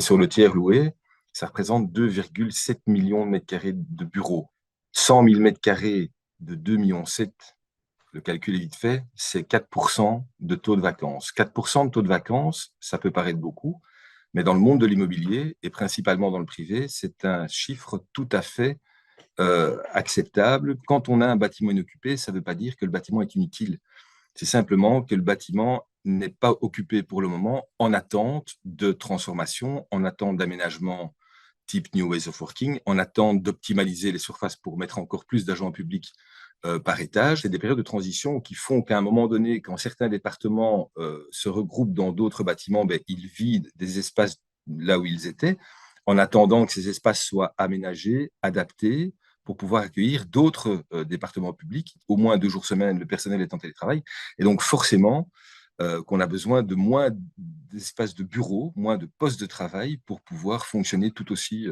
Sur le tiers loué, ça représente 2,7 millions de mètres carrés de bureaux. 100 000 mètres carrés de 2,7 millions, le calcul est vite fait, c'est 4% de taux de vacances. 4% de taux de vacances, ça peut paraître beaucoup, mais dans le monde de l'immobilier, et principalement dans le privé, c'est un chiffre tout à fait acceptable. Quand on a un bâtiment inoccupé, ça ne veut pas dire que le bâtiment est inutile. C'est simplement que le bâtiment n'est pas occupé pour le moment en attente de transformation, en attente d'aménagement type New Ways of Working, en attente d'optimaliser les surfaces pour mettre encore plus d'agents publics par étage. C'est des périodes de transition qui font qu'à un moment donné, quand certains départements se regroupent dans d'autres bâtiments, ben, ils vident des espaces là où ils étaient, en attendant que ces espaces soient aménagés, adaptés, pour pouvoir accueillir d'autres départements publics, au moins 2 jours semaine, le personnel est en télétravail. Et donc forcément, qu'on a besoin de moins d'espaces de bureaux, moins de postes de travail pour pouvoir fonctionner tout aussi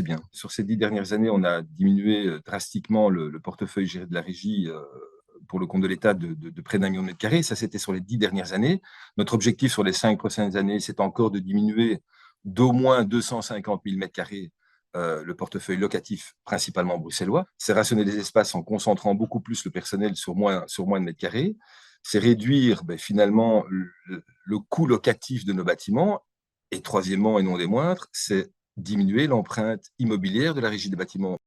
bien. Sur ces 10 dernières années, on a diminué drastiquement le portefeuille géré de la régie pour le compte de l'État de près d'1 million de mètres carrés. Ça, c'était sur les 10 dernières années. Notre objectif sur les 5 prochaines années, c'est encore de diminuer d'au moins 250 000 mètres carrés le portefeuille locatif, principalement bruxellois. C'est rationner les espaces en concentrant beaucoup plus le personnel sur moins de mètres carrés. C'est réduire finalement le coût locatif de nos bâtiments. Et troisièmement, et non des moindres, c'est diminuer l'empreinte immobilière de la régie des bâtiments.